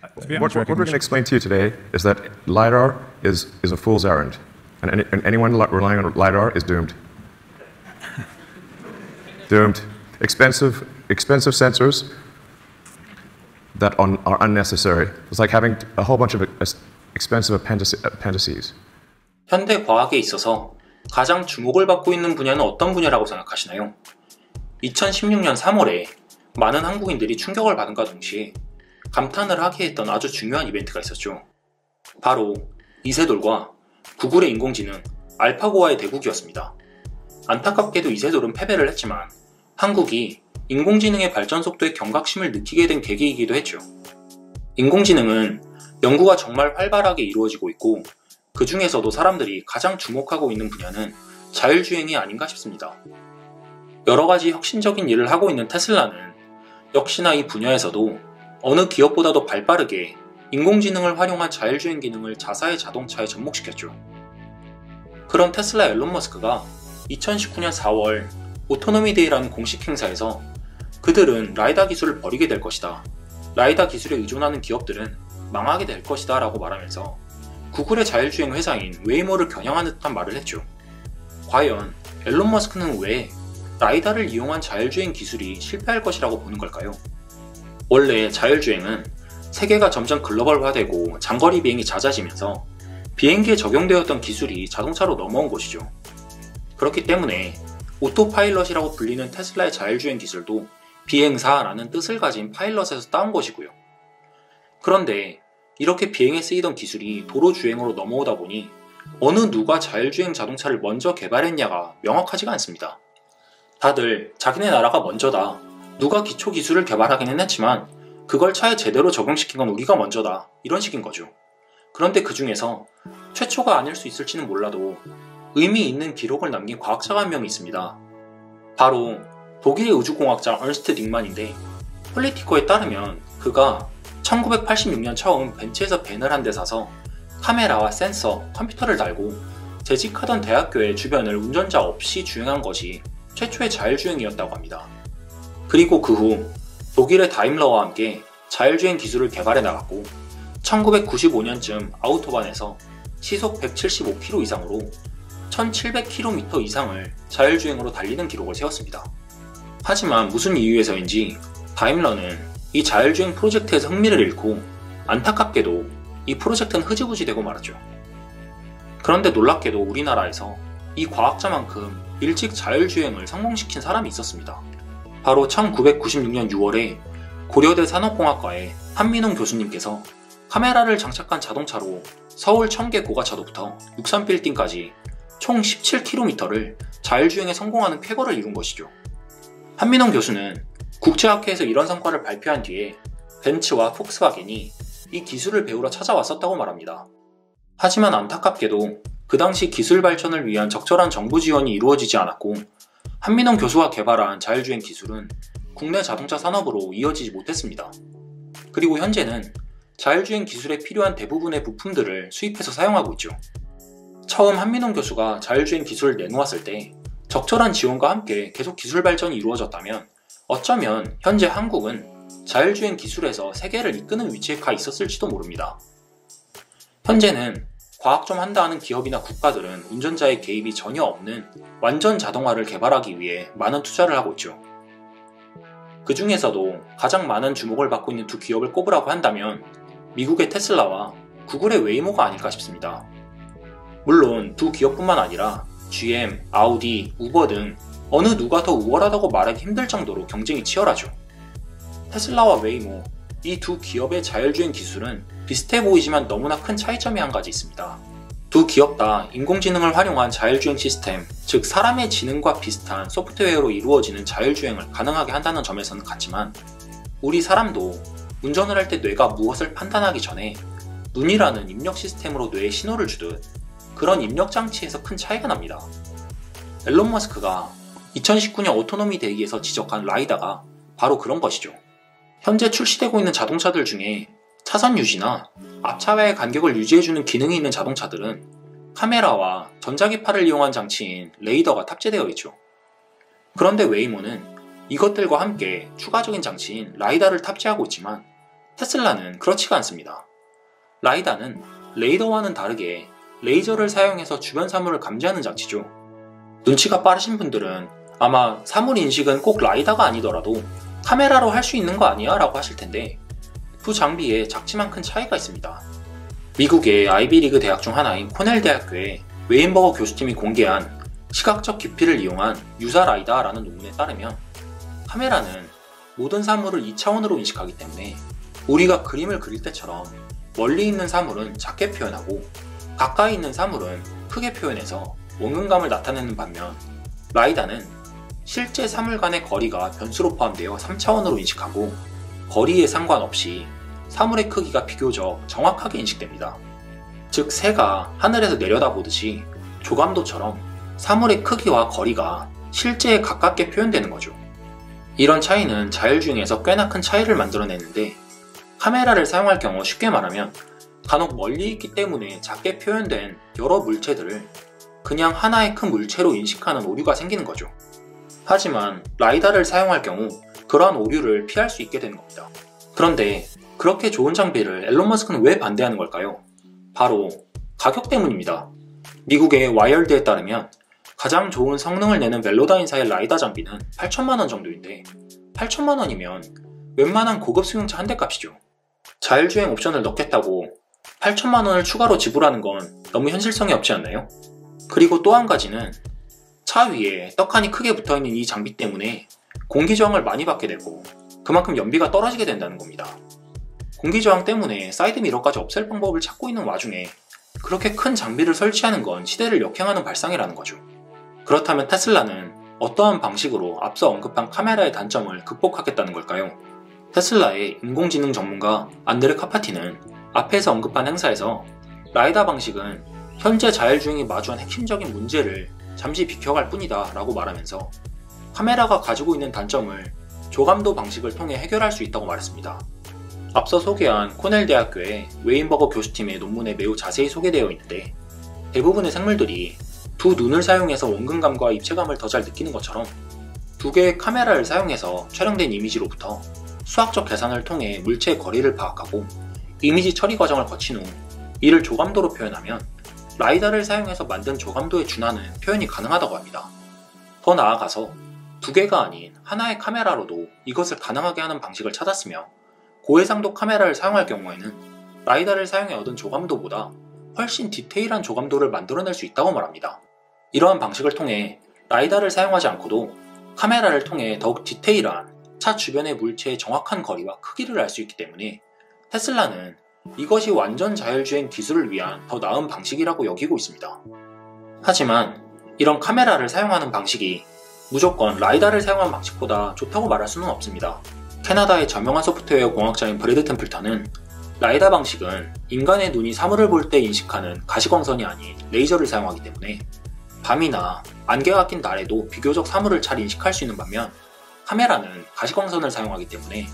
What we're going to explain to you today is that LiDAR is a fool's errand, and anyone relying on LiDAR is doomed. Doomed. Expensive sensors that are unnecessary. It's like having a whole bunch of expensive appendices. 현대 과학에 있어서 가장 주목을 받고 있는 분야는 어떤 분야라고 생각하시나요? 2016년 3월에 많은 한국인들이 충격을 받은과 동시에 감탄을 하게 했던 아주 중요한 이벤트가 있었죠. 바로 이세돌과 구글의 인공지능 알파고와의 대국이었습니다. 안타깝게도 이세돌은 패배를 했지만 한국이 인공지능의 발전 속도에 경각심을 느끼게 된 계기이기도 했죠. 인공지능은 연구가 정말 활발하게 이루어지고 있고 그 중에서도 사람들이 가장 주목하고 있는 분야는 자율주행이 아닌가 싶습니다. 여러 가지 혁신적인 일을 하고 있는 테슬라는 역시나 이 분야에서도 어느 기업보다도 발빠르게 인공지능을 활용한 자율주행 기능을 자사의 자동차에 접목시켰죠. 그런 테슬라 앨런 머스크가 2019년 4월 오토노미 데이라는 공식 행사에서 그들은 라이다 기술을 버리게 될 것이다. 라이다 기술에 의존하는 기업들은 망하게 될 것이다 라고 말하면서 구글의 자율주행 회사인 웨이모를 겨냥하는 듯한 말을 했죠. 과연 앨런 머스크는 왜 라이다를 이용한 자율주행 기술이 실패할 것이라고 보는 걸까요? 원래 자율주행은 세계가 점점 글로벌화되고 장거리 비행이 잦아지면서 비행기에 적용되었던 기술이 자동차로 넘어온 것이죠. 그렇기 때문에 오토파일럿이라고 불리는 테슬라의 자율주행 기술도 비행사라는 뜻을 가진 파일럿에서 따온 것이고요. 그런데 이렇게 비행에 쓰이던 기술이 도로주행으로 넘어오다 보니 어느 누가 자율주행 자동차를 먼저 개발했냐가 명확하지가 않습니다. 다들 자기네 나라가 먼저다. 누가 기초기술을 개발하기는 했지만 그걸 차에 제대로 적용시킨 건 우리가 먼저다. 이런 식인 거죠. 그런데 그 중에서 최초가 아닐 수 있을지는 몰라도 의미 있는 기록을 남긴 과학자가 한 명 있습니다. 바로 독일의 우주공학자 얼스트 닉만인데 폴리티코에 따르면 그가 1986년 처음 벤츠에서 벤을 한 대 사서 카메라와 센서, 컴퓨터를 달고 재직하던 대학교의 주변을 운전자 없이 주행한 것이 최초의 자율주행이었다고 합니다. 그리고 그 후 독일의 다임러와 함께 자율주행 기술을 개발해 나갔고 1995년쯤 아우토반에서 시속 175km 이상으로 1700km 이상을 자율주행으로 달리는 기록을 세웠습니다. 하지만 무슨 이유에서인지 다임러는 이 자율주행 프로젝트에서 흥미를 잃고 안타깝게도 이 프로젝트는 흐지부지 되고 말았죠. 그런데 놀랍게도 우리나라에서 이 과학자만큼 일찍 자율주행을 성공시킨 사람이 있었습니다. 바로 1996년 6월에 고려대 산업공학과의 한민홍 교수님께서 카메라를 장착한 자동차로 서울 청계 고가차도부터 63빌딩까지 총 17km를 자율주행에 성공하는 쾌거를 이룬 것이죠. 한민홍 교수는 국제학회에서 이런 성과를 발표한 뒤에 벤츠와 폭스바겐이 이 기술을 배우러 찾아왔었다고 말합니다. 하지만 안타깝게도 그 당시 기술 발전을 위한 적절한 정부 지원이 이루어지지 않았고 한민홍 교수가 개발한 자율주행 기술은 국내 자동차 산업으로 이어지지 못했습니다. 그리고 현재는 자율주행 기술에 필요한 대부분의 부품들을 수입해서 사용하고 있죠. 처음 한민홍 교수가 자율주행 기술을 내놓았을 때 적절한 지원과 함께 계속 기술 발전이 이루어졌다면 어쩌면 현재 한국은 자율주행 기술에서 세계를 이끄는 위치에 가 있었을지도 모릅니다. 현재는 과학 좀 한다 하는 기업이나 국가들은 운전자의 개입이 전혀 없는 완전 자동화를 개발하기 위해 많은 투자를 하고 있죠. 그 중에서도 가장 많은 주목을 받고 있는 두 기업을 꼽으라고 한다면 미국의 테슬라와 구글의 웨이모가 아닐까 싶습니다. 물론 두 기업뿐만 아니라 GM, 아우디, 우버 등 어느 누가 더 우월하다고 말하기 힘들 정도로 경쟁이 치열하죠. 테슬라와 웨이모, 이 두 기업의 자율주행 기술은 비슷해 보이지만 너무나 큰 차이점이 한 가지 있습니다. 두 기업 다 인공지능을 활용한 자율주행 시스템, 즉 사람의 지능과 비슷한 소프트웨어로 이루어지는 자율주행을 가능하게 한다는 점에서는 같지만 우리 사람도 운전을 할 때 뇌가 무엇을 판단하기 전에 눈이라는 입력 시스템으로 뇌에 신호를 주듯 그런 입력 장치에서 큰 차이가 납니다. 앨런 머스크가 2019년 오토노미 데이에서 지적한 라이다가 바로 그런 것이죠. 현재 출시되고 있는 자동차들 중에 차선 유지나 앞차와의 간격을 유지해주는 기능이 있는 자동차들은 카메라와 전자기파를 이용한 장치인 레이더가 탑재되어 있죠. 그런데 웨이모는 이것들과 함께 추가적인 장치인 라이다를 탑재하고 있지만 테슬라는 그렇지가 않습니다. 라이다는 레이더와는 다르게 레이저를 사용해서 주변 사물을 감지하는 장치죠. 눈치가 빠르신 분들은 아마 사물 인식은 꼭 라이다가 아니더라도 카메라로 할 수 있는 거 아니야? 라고 하실 텐데 두 장비에 작지만 큰 차이가 있습니다. 미국의 아이비리그 대학 중 하나인 코넬 대학교의 웨인버거 교수팀이 공개한 시각적 깊이를 이용한 유사 라이다라는 논문에 따르면 카메라는 모든 사물을 2차원으로 인식하기 때문에 우리가 그림을 그릴 때처럼 멀리 있는 사물은 작게 표현하고 가까이 있는 사물은 크게 표현해서 원근감을 나타내는 반면 라이다는 실제 사물 간의 거리가 변수로 포함되어 3차원으로 인식하고 거리에 상관없이 사물의 크기가 비교적 정확하게 인식됩니다. 즉 새가 하늘에서 내려다보듯이 조감도처럼 사물의 크기와 거리가 실제에 가깝게 표현되는 거죠. 이런 차이는 자율주행에서 꽤나 큰 차이를 만들어내는데 카메라를 사용할 경우 쉽게 말하면 간혹 멀리 있기 때문에 작게 표현된 여러 물체들을 그냥 하나의 큰 물체로 인식하는 오류가 생기는 거죠. 하지만 라이다를 사용할 경우 그러한 오류를 피할 수 있게 되는 겁니다. 그런데 그렇게 좋은 장비를 앨런 머스크는 왜 반대하는 걸까요? 바로 가격 때문입니다. 미국의 와이어드에 따르면 가장 좋은 성능을 내는 벨로다인사의 라이다 장비는 8천만원 정도인데 8천만원이면 웬만한 고급 승용차 한 대 값이죠. 자율주행 옵션을 넣겠다고 8천만원을 추가로 지불하는 건 너무 현실성이 없지 않나요? 그리고 또 한 가지는 차 위에 떡하니 크게 붙어있는 이 장비 때문에 공기저항을 많이 받게 되고 그만큼 연비가 떨어지게 된다는 겁니다. 공기저항 때문에 사이드미러까지 없앨 방법을 찾고 있는 와중에 그렇게 큰 장비를 설치하는 건 시대를 역행하는 발상이라는 거죠. 그렇다면 테슬라는 어떠한 방식으로 앞서 언급한 카메라의 단점을 극복하겠다는 걸까요? 테슬라의 인공지능 전문가 안드레 카파티는 앞에서 언급한 행사에서 라이다 방식은 현재 자율주행이 마주한 핵심적인 문제를 잠시 비켜갈 뿐이다 라고 말하면서 카메라가 가지고 있는 단점을 조감도 방식을 통해 해결할 수 있다고 말했습니다. 앞서 소개한 코넬 대학교의 웨인버거 교수팀의 논문에 매우 자세히 소개되어 있는데 대부분의 생물들이 두 눈을 사용해서 원근감과 입체감을 더 잘 느끼는 것처럼 두 개의 카메라를 사용해서 촬영된 이미지로부터 수학적 계산을 통해 물체의 거리를 파악하고 이미지 처리 과정을 거친 후 이를 조감도로 표현하면 라이다를 사용해서 만든 조감도에 준하는 표현이 가능하다고 합니다. 더 나아가서 두 개가 아닌 하나의 카메라로도 이것을 가능하게 하는 방식을 찾았으며 고해상도 카메라를 사용할 경우에는 라이다를 사용해 얻은 조감도보다 훨씬 디테일한 조감도를 만들어낼 수 있다고 말합니다. 이러한 방식을 통해 라이다를 사용하지 않고도 카메라를 통해 더욱 디테일한 차 주변의 물체의 정확한 거리와 크기를 알 수 있기 때문에 테슬라는 이것이 완전 자율주행 기술을 위한 더 나은 방식이라고 여기고 있습니다. 하지만 이런 카메라를 사용하는 방식이 무조건 라이다를 사용한 방식보다 좋다고 말할 수는 없습니다. 캐나다의 저명한 소프트웨어 공학자인 브래드 템플턴은 라이다 방식은 인간의 눈이 사물을 볼 때 인식하는 가시광선이 아닌 레이저를 사용하기 때문에 밤이나 안개가 낀 날에도 비교적 사물을 잘 인식할 수 있는 반면 카메라는 가시광선을 사용하기 때문에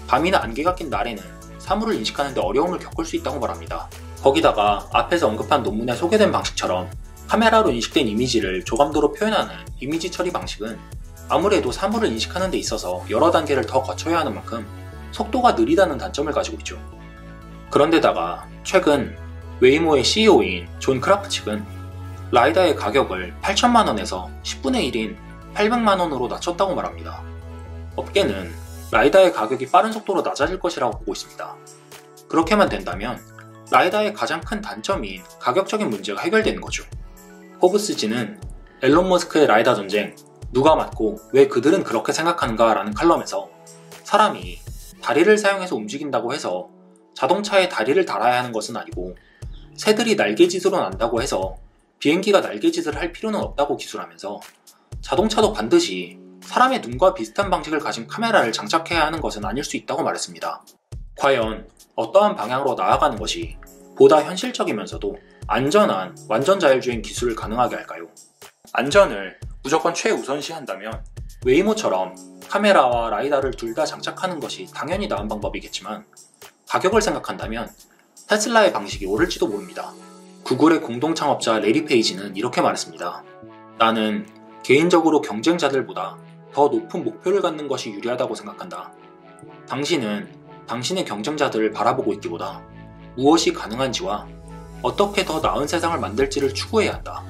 밤이나 안개가 낀 날에는 사물을 인식하는 데 어려움을 겪을 수 있다고 말합니다. 거기다가 앞에서 언급한 논문에 소개된 방식처럼 카메라로 인식된 이미지를 조감도로 표현하는 이미지 처리 방식은 아무래도 사물을 인식하는 데 있어서 여러 단계를 더 거쳐야 하는 만큼 속도가 느리다는 단점을 가지고 있죠. 그런데다가 최근 웨이모의 CEO인 존 크라프 측은 라이다의 가격을 8천만원에서 10분의 1인 800만원으로 낮췄다고 말합니다. 업계는 라이다의 가격이 빠른 속도로 낮아질 것이라고 보고 있습니다. 그렇게만 된다면 라이다의 가장 큰 단점인 가격적인 문제가 해결되는 거죠. 포브스지는 앨런 머스크의 라이다 전쟁, 누가 맞고 왜 그들은 그렇게 생각하는가 라는 칼럼에서 사람이 다리를 사용해서 움직인다고 해서 자동차에 다리를 달아야 하는 것은 아니고 새들이 날개짓으로 난다고 해서 비행기가 날개짓을 할 필요는 없다고 기술하면서 자동차도 반드시 사람의 눈과 비슷한 방식을 가진 카메라를 장착해야 하는 것은 아닐 수 있다고 말했습니다. 과연 어떠한 방향으로 나아가는 것이 보다 현실적이면서도 안전한 완전 자율주행 기술을 가능하게 할까요? 안전을 무조건 최우선시한다면 웨이모처럼 카메라와 라이다를 둘 다 장착하는 것이 당연히 나은 방법이겠지만 가격을 생각한다면 테슬라의 방식이 옳을지도 모릅니다. 구글의 공동 창업자 레리 페이지는 이렇게 말했습니다. 나는 개인적으로 경쟁자들보다 더 높은 목표를 갖는 것이 유리하다고 생각한다. 당신은 당신의 경쟁자들을 바라보고 있기보다 무엇이 가능한지와 어떻게 더 나은 세상을 만들지를 추구해야 한다.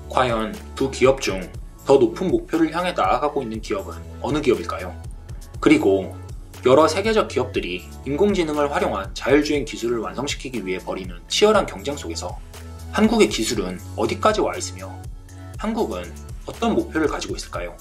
과연 두 기업 중 더 높은 목표를 향해 나아가고 있는 기업은 어느 기업일까요? 그리고 여러 세계적 기업들이 인공지능을 활용한 자율주행 기술을 완성시키기 위해 벌이는 치열한 경쟁 속에서 한국의 기술은 어디까지 와 있으며 한국은 어떤 목표를 가지고 있을까요?